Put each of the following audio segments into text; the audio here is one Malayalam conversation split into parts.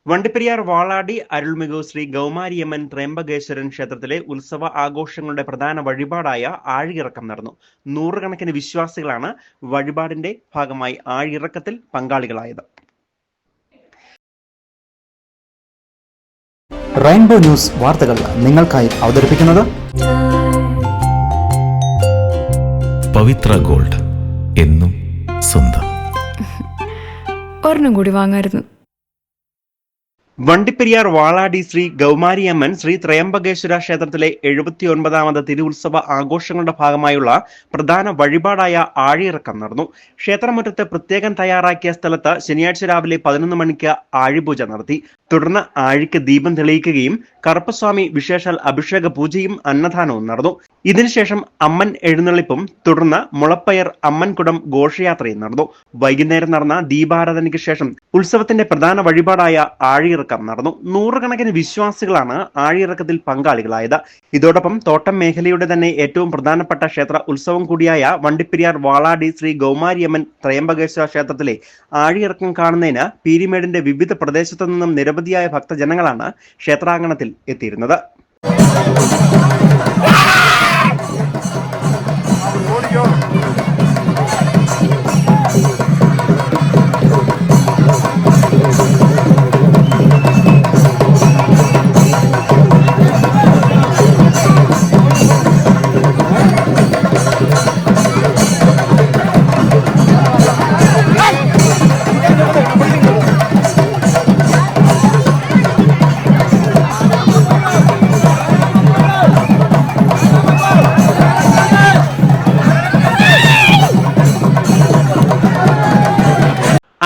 വണ്ടിപ്പെരിയാർ വാളാടി അരുൾമിகு ശ്രീ ഗൗമാരിയമ്മൻ ത്രയംബകേശ്വരൻ ക്ഷേത്രത്തിലെ ഉത്സവ ആഘോഷങ്ങളുടെ പ്രധാന വഴിപാടായ ആഴിയിറക്കം നടന്നു. നൂറുകണക്കിന് വിശ്വാസികളാണ് വഴിപാടിന്റെ ഭാഗമായി ആഴിയിറക്കത്തിൽ പങ്കാളികളായത്. റെയിൻബോ ന്യൂസ് വാർത്തകൾ നിങ്ങൾക്കായി അവതരിപ്പിക്കുന്നത് പവിത്ര ഗോൾഡ്, എന്നും സ്വന്തം. ഒരെണ്ണം കൂടി വാങ്ങായിരുന്നു. വണ്ടിപ്പെരിയാർ വാളാടി ശ്രീ ഗൗമാരിയമ്മൻ ശ്രീ ത്രയംബകേശ്വര ക്ഷേത്രത്തിലെ 79ാമത് തിരുവുത്സവ ആഘോഷങ്ങളുടെ ഭാഗമായുള്ള പ്രധാന വഴിപാടായ ആഴിയിറക്കം നടന്നു. ക്ഷേത്രമുറ്റത്ത് പ്രത്യേകം തയ്യാറാക്കിയ സ്ഥലത്ത് ശനിയാഴ്ച രാവിലെ 11 മണിക്ക് ആഴിപൂജ നടത്തി. തുടർന്ന് ആഴിക്ക് ദീപം തെളിയിക്കുകയും കറുപ്പസ്വാമി വിശേഷാൽ അഭിഷേക പൂജയും അന്നദാനവും നടന്നു. ഇതിനുശേഷം അമ്മൻ എഴുന്നള്ളിപ്പും തുടർന്ന് മുളപ്പയർ അമ്മൻകുടം ഘോഷയാത്രയും നടന്നു. വൈകുന്നേരം നടന്ന ദീപാരാധനയ്ക്ക് ശേഷം ഉത്സവത്തിന്റെ പ്രധാന വഴിപാടായ ആഴിയിറക്കം നടന്നു. നൂറുകണക്കിന് വിശ്വാസികളാണ് ആഴിയിറക്കത്തിൽ പങ്കാളികളായത്. ഇതോടൊപ്പം തോട്ടം മേഖലയുടെ തന്നെ ഏറ്റവും പ്രധാനപ്പെട്ട ക്ഷേത്ര ഉത്സവം കൂടിയായ വണ്ടിപ്പെരിയാർ വാളാടി ശ്രീ ഗൗമാരിയമ്മൻ ത്രയംബകേശ്വര ക്ഷേത്രത്തിലെ ആഴിയിറക്കം കാണുന്നതിന് പീരിമേടിന്റെ വിവിധ പ്രദേശത്തു നിന്നും നിരവധിയായ ഭക്തജനങ്ങളാണ് ക്ഷേത്രാങ്കണത്തിൽ എത്തിയിരുന്നത്.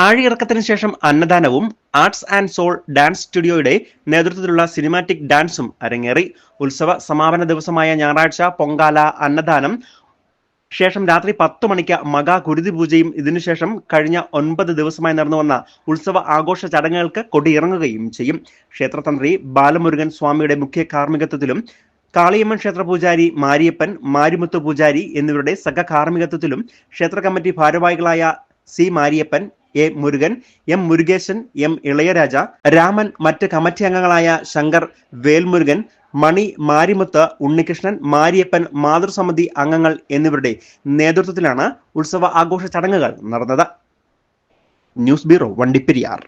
ആഴിയിറക്കത്തിന് ശേഷം അന്നദാനവും ആർട്സ് ആൻഡ് സോൾ ഡാൻസ് സ്റ്റുഡിയോയുടെ നേതൃത്വത്തിലുള്ള സിനിമാറ്റിക് ഡാൻസും അരങ്ങേറി. ഉത്സവ സമാപന ദിവസമായ ഞായറാഴ്ച പൊങ്കാല, അന്നദാനം, ശേഷം രാത്രി 10 മണിക്ക് മകാ കുരുതി പൂജയും ഇതിനുശേഷം കഴിഞ്ഞ 9 ദിവസമായി നടന്നുവന്ന ഉത്സവ ആഘോഷ ചടങ്ങുകൾക്ക് കൊടിയിറങ്ങുകയും ചെയ്യും. ക്ഷേത്രതന്ത്രി ബാലമുരുകൻ സ്വാമിയുടെ മുഖ്യ കാർമ്മികത്വത്തിലും കാളിയമ്മൻ ക്ഷേത്ര പൂജാരി മാരിയപ്പൻ, മാരിമുത്തു പൂജാരി എന്നിവരുടെ സഹകാർമ്മികത്വത്തിലും ക്ഷേത്ര കമ്മിറ്റി ഭാരവാഹികളായ C Mariappan, A Murugan, M Murukesan, M Ilaiyaraaja, Raman, മറ്റ് കമ്മിറ്റി അംഗങ്ങളായ ശങ്കർ, വേൽമുരുകൻ, മണി, മാരിമുത്ത്, ഉണ്ണികൃഷ്ണൻ, മാരിയപ്പൻ, മാതൃസമിതി അംഗങ്ങൾ എന്നിവരുടെ നേതൃത്വത്തിലാണ് ഉത്സവ ആഘോഷ ചടങ്ങുകൾ നടന്നത്. News bureau, Vandiperiyar.